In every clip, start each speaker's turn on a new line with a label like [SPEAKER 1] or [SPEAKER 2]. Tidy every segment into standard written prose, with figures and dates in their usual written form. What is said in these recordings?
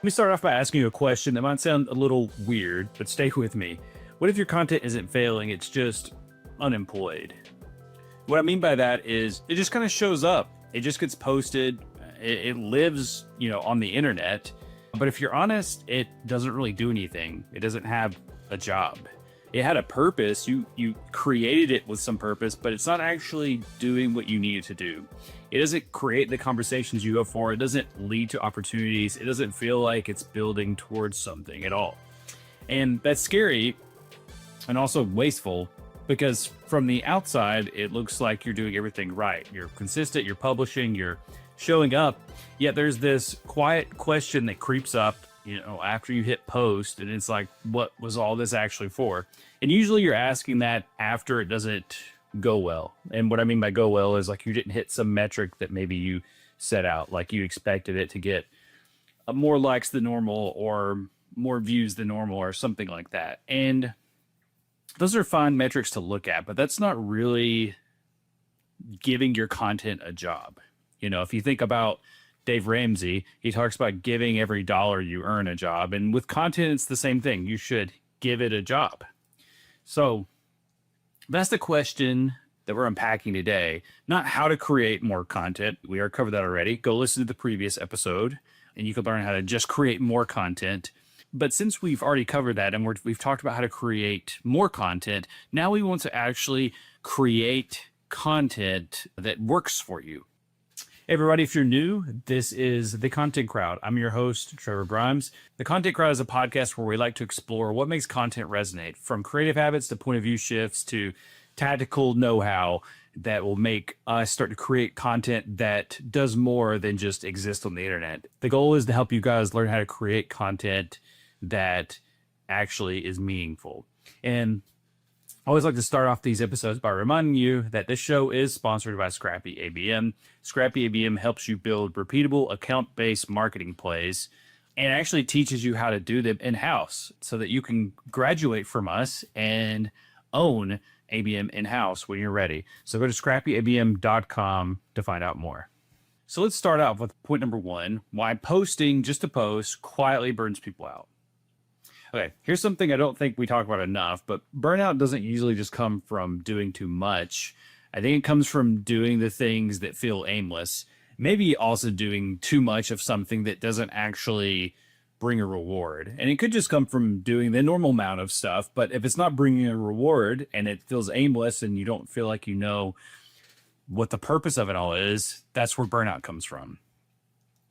[SPEAKER 1] Let me start off by asking you a question that might sound a little weird, but stay with me. What if your content isn't failing, it's just unemployed? What I mean by that is it just kind of shows up. It just gets posted. It lives, on the internet. But if you're honest, it doesn't really do anything. It doesn't have a job. It had a purpose. You created it with some purpose, but it's not actually doing what you need it to do. It doesn't create the conversations you go for. It doesn't lead to opportunities. It doesn't feel like it's building towards something at all. And that's scary and also wasteful because from the outside, it looks like you're doing everything right. You're consistent, you're publishing, you're showing up. Yet there's this quiet question that creeps up, after you hit post, and it's like, what was all this actually for? And usually you're asking that after it doesn't go well. And what I mean by go well is like you didn't hit some metric that maybe you set out, like you expected it to get more likes than normal or more views than normal or something like that. And those are fine metrics to look at, but that's not really giving your content a job. If you think about Dave Ramsey, he talks about giving every dollar you earn a job. And with content, it's the same thing. You should give it a job. So that's the question that we're unpacking today. Not how to create more content. We already covered that already. Go listen to the previous episode and you can learn how to just create more content. But since we've already covered that and we've talked about how to create more content, now we want to actually create content that works for you. Hey everybody, if you're new, this is The Content Crowd. I'm your host, Trevor Grimes. The Content Crowd is a podcast where we like to explore what makes content resonate, from creative habits to point of view shifts to tactical know-how that will make us start to create content that does more than just exist on the internet. The goal is to help you guys learn how to create content that actually is meaningful. And I always like to start off these episodes by reminding you that this show is sponsored by Scrappy ABM. Scrappy ABM helps you build repeatable account-based marketing plays and actually teaches you how to do them in-house so that you can graduate from us and own ABM in-house when you're ready. So go to scrappyabm.com to find out more. So let's start out with point number one, why posting just to post quietly burns people out. Okay, here's something I don't think we talk about enough, but burnout doesn't usually just come from doing too much. I think it comes from doing the things that feel aimless, maybe also doing too much of something that doesn't actually bring a reward. And it could just come from doing the normal amount of stuff, but if it's not bringing a reward and it feels aimless and you don't feel like you know what the purpose of it all is, that's where burnout comes from.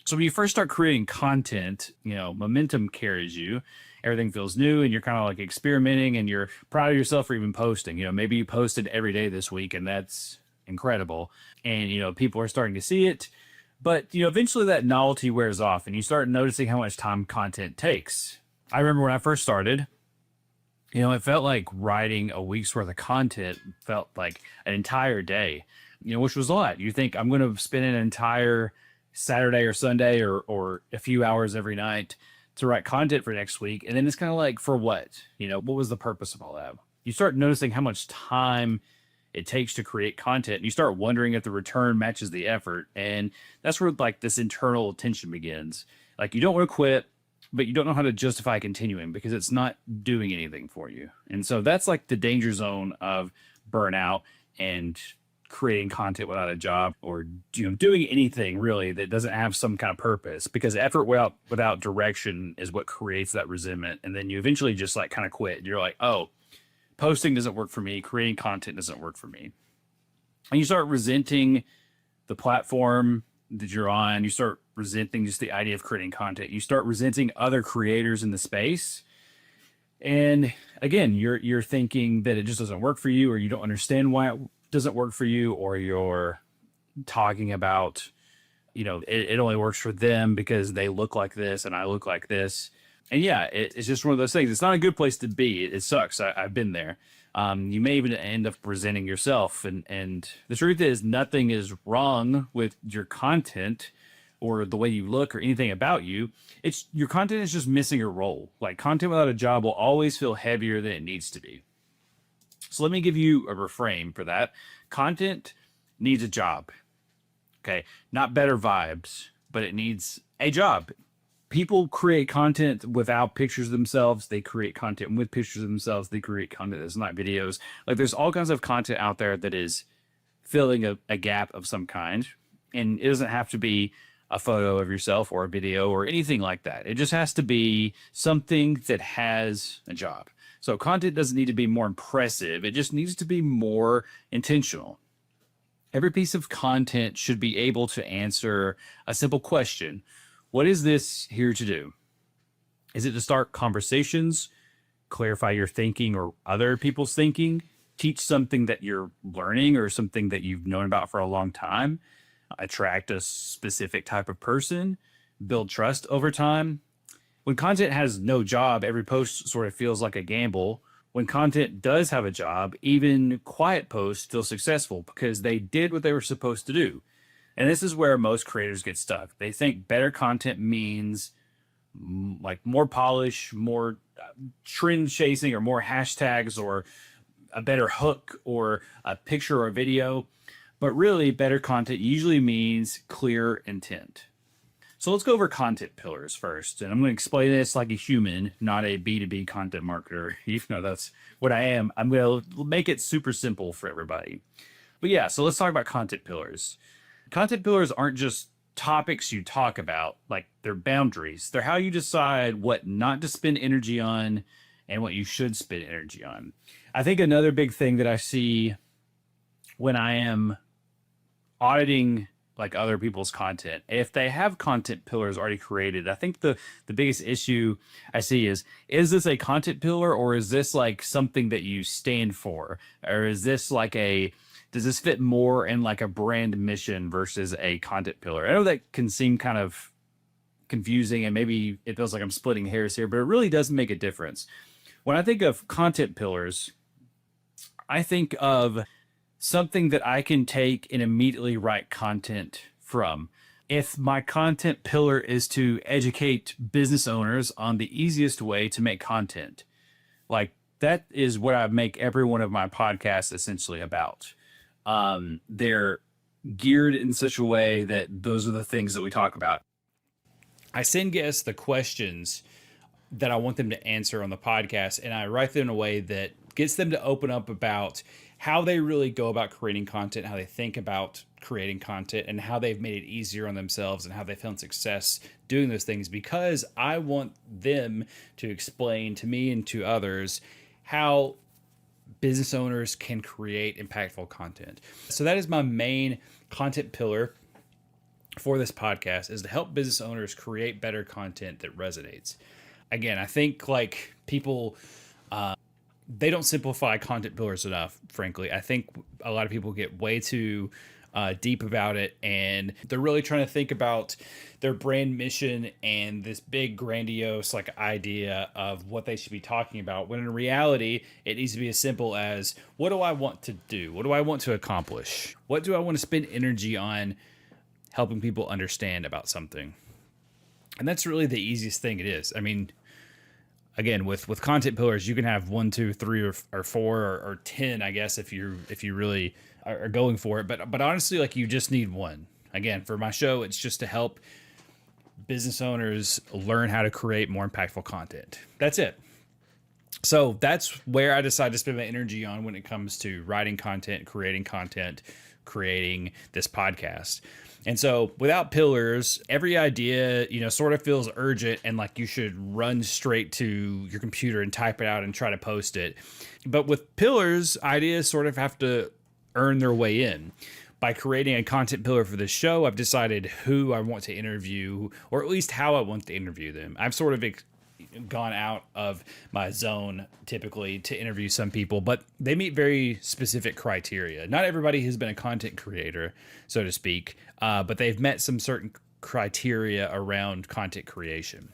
[SPEAKER 1] So when you first start creating content, momentum carries you. Everything feels new and you're kind of like experimenting and you're proud of yourself for even posting. Maybe you posted every day this week and that's incredible. And, people are starting to see it. But, eventually that novelty wears off and you start noticing how much time content takes. I remember when I first started, it felt like writing a week's worth of content felt like an entire day, which was a lot. You think I'm going to spend an entire Saturday or Sunday or a few hours every night to write content for next week. And then it's kind of like, for what? What was the purpose of all that? You start noticing how much time it takes to create content. And you start wondering if the return matches the effort. And that's where like this internal tension begins. Like you don't want to quit, but you don't know how to justify continuing because it's not doing anything for you. And so that's like the danger zone of burnout and creating content without a job or doing anything really that doesn't have some kind of purpose, because effort without direction is what creates that resentment. And then you eventually just like kind of quit. You're like, oh, posting doesn't work for me. Creating content doesn't work for me. And you start resenting the platform that you're on. You start resenting just the idea of creating content. You start resenting other creators in the space. And again, you're thinking that it just doesn't work for you, or you don't understand why it doesn't work for you, or you're talking about, it only works for them because they look like this and I look like this. And yeah, it's just one of those things. It's not a good place to be. It sucks. I've been there. You may even end up resenting yourself. And the truth is nothing is wrong with your content or the way you look or anything about you. It's your content is just missing a role. Like content without a job will always feel heavier than it needs to be. So let me give you a reframe for that. Content needs a job. Okay. Not better vibes, but it needs a job. People create content without pictures of themselves. They create content with pictures of themselves. They create content that's not videos. Like there's all kinds of content out there that is filling a gap of some kind. And it doesn't have to be a photo of yourself or a video or anything like that. It just has to be something that has a job. So content doesn't need to be more impressive. It just needs to be more intentional. Every piece of content should be able to answer a simple question. What is this here to do? Is it to start conversations, clarify your thinking or other people's thinking, teach something that you're learning or something that you've known about for a long time, attract a specific type of person, build trust over time? When content has no job, every post sort of feels like a gamble. When content does have a job, even quiet posts feel successful because they did what they were supposed to do. And this is where most creators get stuck. They think better content means like more polish, more trend chasing, or more hashtags, or a better hook, or a picture or a video. But really, better content usually means clear intent. So let's go over content pillars first. And I'm going to explain this like a human, not a B2B content marketer, even though that's what I am. I'm going to make it super simple for everybody. But yeah, so let's talk about content pillars. Content pillars aren't just topics you talk about, like they're boundaries. They're how you decide what not to spend energy on and what you should spend energy on. I think another big thing that I see when I am auditing like other people's content, if they have content pillars already created, I think the biggest issue I see is this a content pillar, or is this like something that you stand for? Or is this like does this fit more in like a brand mission versus a content pillar? I know that can seem kind of confusing and maybe it feels like I'm splitting hairs here, but it really does make a difference. When I think of content pillars, I think of something that I can take and immediately write content from. If my content pillar is to educate business owners on the easiest way to make content, like that is what I make every one of my podcasts essentially about. They're geared in such a way that those are the things that we talk about. I send guests the questions that I want them to answer on the podcast, and I write them in a way that gets them to open up about how they really go about creating content, how they think about creating content, and how they've made it easier on themselves and how they found success doing those things, because I want them to explain to me and to others how business owners can create impactful content. So that is my main content pillar for this podcast, is to help business owners create better content that resonates. Again, I think like people, they don't simplify content pillars enough, frankly. I think a lot of people get way too deep about it, and they're really trying to think about their brand mission and this big grandiose like idea of what they should be talking about, when in reality it needs to be as simple as, what do I want to do? What do I want to accomplish? What do I want to spend energy on helping people understand about something? And that's really the easiest thing it is. I mean, again, with content pillars, you can have 1, 2, 3, or 4, or 10, I guess, if you really are going for it. But honestly, like, you just need one. Again, for my show, it's just to help business owners learn how to create more impactful content. That's it. So that's where I decide to spend my energy on when it comes to writing content, creating this podcast. And so without pillars, every idea, sort of feels urgent and like you should run straight to your computer and type it out and try to post it. But with pillars, ideas sort of have to earn their way in. By creating a content pillar for this show, I've decided who I want to interview, or at least how I want to interview them. I've sort of gone out of my zone typically to interview some people, but they meet very specific criteria. Not everybody has been a content creator, so to speak, but they've met some certain criteria around content creation.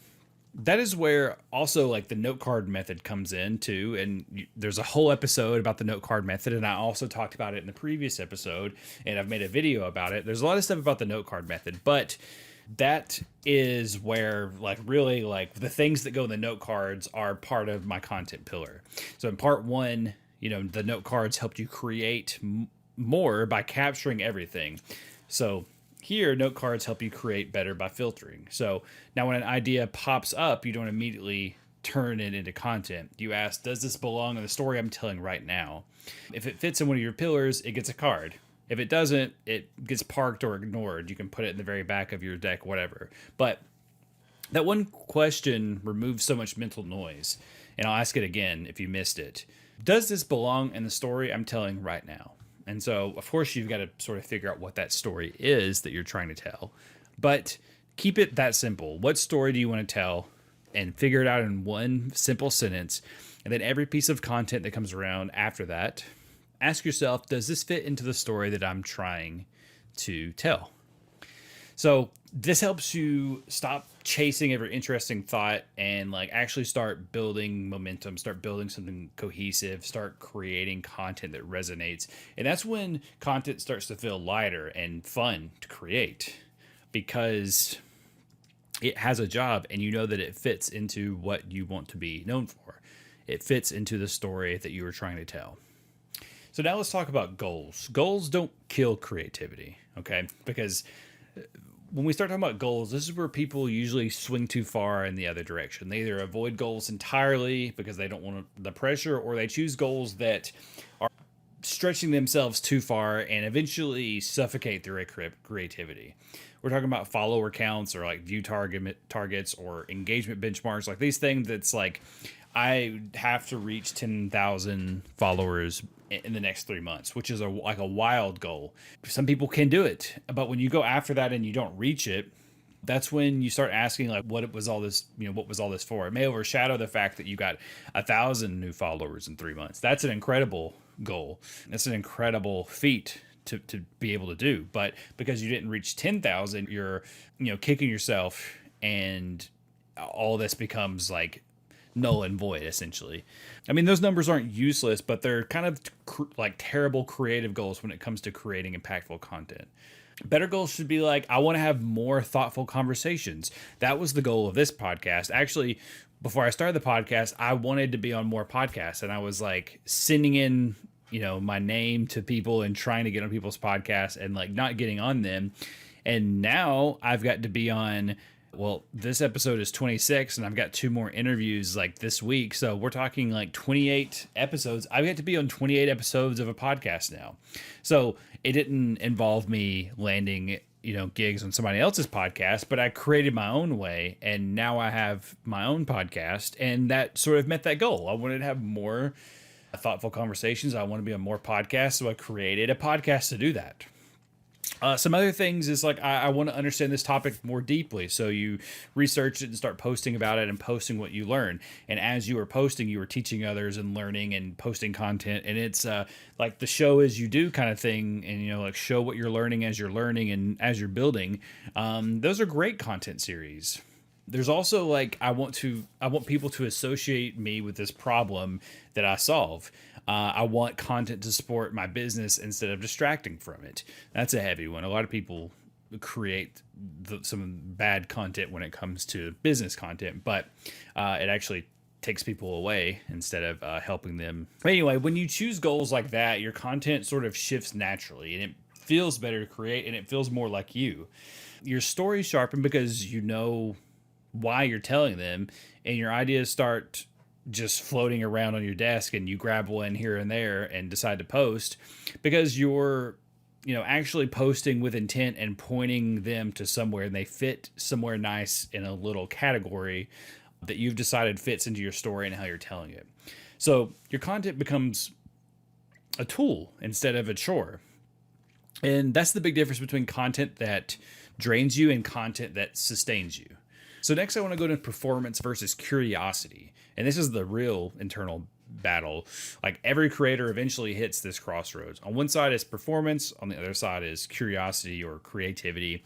[SPEAKER 1] That is where also like the note card method comes in too. And there's a whole episode about the note card method. And I also talked about it in the previous episode, and I've made a video about it. There's a lot of stuff about the note card method, but that is where like really like the things that go in the note cards are part of my content pillar. So in part 1, the note cards helped you create more by capturing everything. So Here, note cards help you create better by filtering. So now when an idea pops up, you don't immediately turn it into content. You ask, does this belong in the story I'm telling right now? If it fits in one of your pillars, it gets a card. If it doesn't, it gets parked or ignored. You can put it in the very back of your deck, whatever. But that one question removes so much mental noise. And I'll ask it again if you missed it. Does this belong in the story I'm telling right now? And so, of course, you've got to sort of figure out what that story is that you're trying to tell. But keep it that simple. What story do you want to tell? And figure it out in one simple sentence. And then every piece of content that comes around after that, ask yourself, does this fit into the story that I'm trying to tell? So this helps you stop chasing every interesting thought and like actually start building momentum, start building something cohesive, start creating content that resonates. And that's when content starts to feel lighter and fun to create because it has a job and you know that it fits into what you want to be known for. It fits into the story that you were trying to tell. So now let's talk about goals. Goals don't kill creativity, okay? Because when we start talking about goals, this is where people usually swing too far in the other direction. They either avoid goals entirely because they don't want the pressure, or they choose goals that are stretching themselves too far and eventually suffocate their creativity. We're talking about follower counts or like view targets or engagement benchmarks, like these things that's like, I have to reach 10,000 followers in the next 3 months, which is like a wild goal. Some people can do it, but when you go after that and you don't reach it, that's when you start asking like, what was all this, what was all this for? It may overshadow the fact that you got 1,000 new followers in 3 months. That's an incredible goal. That's an incredible feat to be able to do. But because you didn't reach 10,000, you're, kicking yourself, and all this becomes like null and void, essentially. I mean, those numbers aren't useless, but they're kind of like terrible creative goals when it comes to creating impactful content. Better goals should be like, I want to have more thoughtful conversations. That was the goal of this podcast. Actually, before I started the podcast, I wanted to be on more podcasts, and I was like sending in, my name to people and trying to get on people's podcasts and like not getting on them. And now I've got to be on, well, this episode is 26 and I've got 2 more interviews like this week. So we're talking like 28 episodes. I've got to be on 28 episodes of a podcast now. So it didn't involve me landing, gigs on somebody else's podcast, but I created my own way. And now I have my own podcast, and that sort of met that goal. I wanted to have more thoughtful conversations. I want to be on more podcasts. So I created a podcast to do that. Some other things is like, I want to understand this topic more deeply. So you research it and start posting about it and posting what you learn. And as you are posting, you are teaching others and learning and posting content. And it's like the show as you do kind of thing. And, like show what you're learning as you're learning and as you're building. Those are great content series. There's also like, I want people to associate me with this problem that I solve. I want content to support my business instead of distracting from it. That's a heavy one. A lot of people create some bad content when it comes to business content, but it actually takes people away instead of helping them. Anyway, when you choose goals like that, your content sort of shifts naturally, and it feels better to create, and it feels more like you. Your stories sharpen because you know why you're telling them, and your ideas start just floating around on your desk, and you grab one here and there and decide to post because you're actually posting with intent and pointing them to somewhere, and they fit somewhere nice in a little category that you've decided fits into your story and how you're telling it. So your content becomes a tool instead of a chore. And that's the big difference between content that drains you and content that sustains you. So next I want to go to performance versus curiosity. And this is the real internal battle. Like every creator eventually hits this crossroads. On one side is performance, on the other side is curiosity or creativity.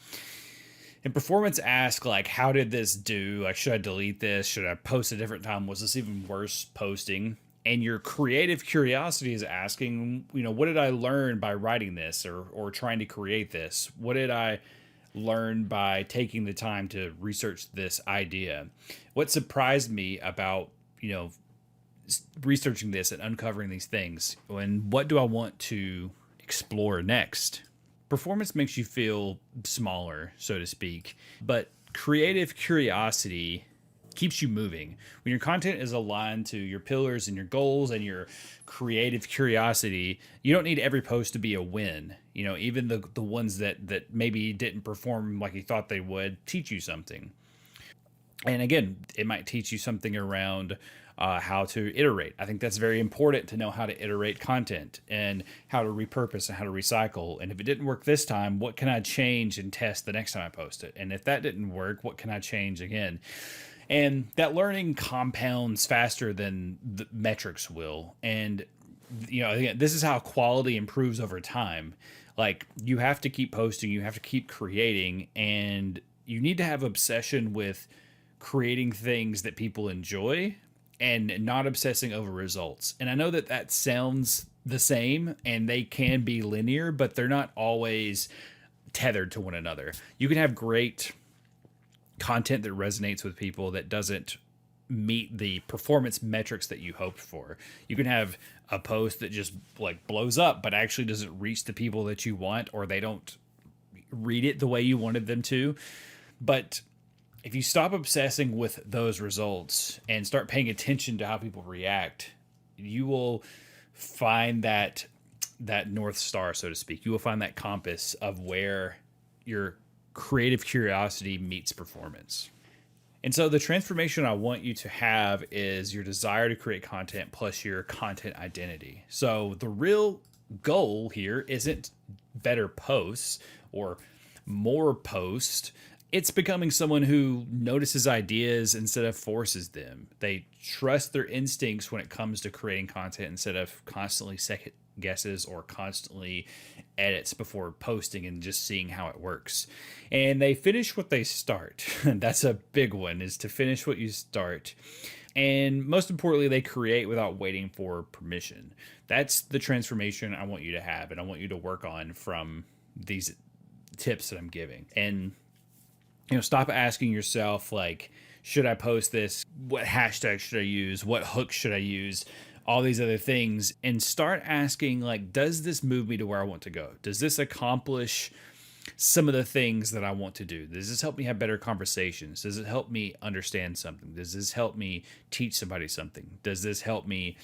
[SPEAKER 1] And performance asks like, how did this do? Like, should I delete this? Should I post a different time? Was this even worse posting? And your creative curiosity is asking, what did I learn by writing this or trying to create this? What did I learn by taking the time to research this idea? What surprised me about, researching this and uncovering these things? And what do I want to explore next? Performance makes you feel smaller, so to speak, but creative curiosity keeps you moving. When your content is aligned to your pillars and your goals and your creative curiosity, you don't need every post to be a win. Even the ones that maybe didn't perform like you thought they would teach you something. And again, it might teach you something around how to iterate. I think that's very important to know how to iterate content and how to repurpose and how to recycle. And if it didn't work this time, what can I change and test the next time I post it? And if that didn't work, what can I change again? And that learning compounds faster than the metrics will. And again, this is how quality improves over time. Like, you have to keep posting, you have to keep creating, and you need to have obsession with creating things that people enjoy and not obsessing over results. And I know that sounds the same and they can be linear, but they're not always tethered to one another. You can have great content that resonates with people that doesn't meet the performance metrics that you hoped for. You can have a post that just like blows up but actually doesn't reach the people that you want, or they don't read it the way you wanted them to. But if you stop obsessing with those results and start paying attention to how people react, you will find that North Star, so to speak. You will find that compass of where your creative curiosity meets performance. And so the transformation I want you to have is your desire to create content plus your content identity. So the real goal here isn't better posts or more posts. It's becoming someone who notices ideas instead of forces them. They trust their instincts when it comes to creating content instead of constantly second guesses or constantly edits before posting and just seeing how it works. And they finish what they start. That's a big one, is to finish what you start. And most importantly, they create without waiting for permission. That's the transformation I want you to have, and I want you to work on from these tips that I'm giving. And stop asking yourself, like, should I post this? What hashtag should I use? What hook should I use? All these other things. And start asking, like, does this move me to where I want to go? Does this accomplish some of the things that I want to do? Does this help me have better conversations? Does it help me understand something? Does this help me teach somebody something? Does this help me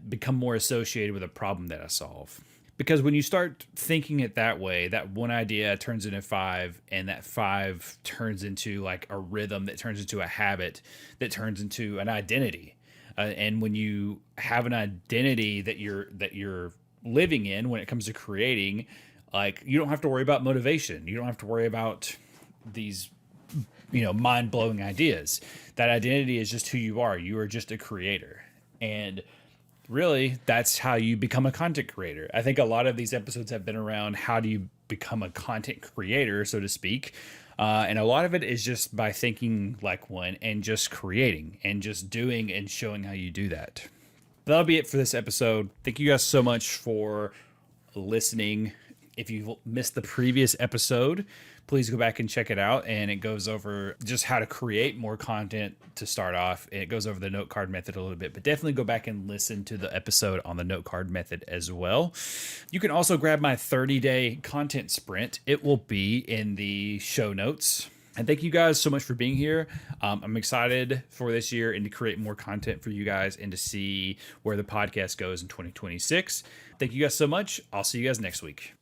[SPEAKER 1] become more associated with a problem that I solve? Because when you start thinking it that way, that one idea turns into 5, and that 5 turns into like a rhythm, that turns into a habit, that turns into an identity. And when you have an identity that you're living in when it comes to creating, like, you don't have to worry about motivation. You don't have to worry about these mind-blowing ideas. That identity is just who you are. You are just a creator. And really, that's how you become a content creator. I think a lot of these episodes have been around how do you become a content creator, so to speak. And a lot of it is just by thinking like one and just creating and just doing and showing how you do that. That'll be it for this episode. Thank you guys so much for listening. If you missed the previous episode, please go back and check it out. And it goes over just how to create more content to start off. And it goes over the note card method a little bit, but definitely go back and listen to the episode on the note card method as well. You can also grab my 30-day content sprint. It will be in the show notes. And thank you guys so much for being here. I'm excited for this year and to create more content for you guys and to see where the podcast goes in 2026. Thank you guys so much. I'll see you guys next week.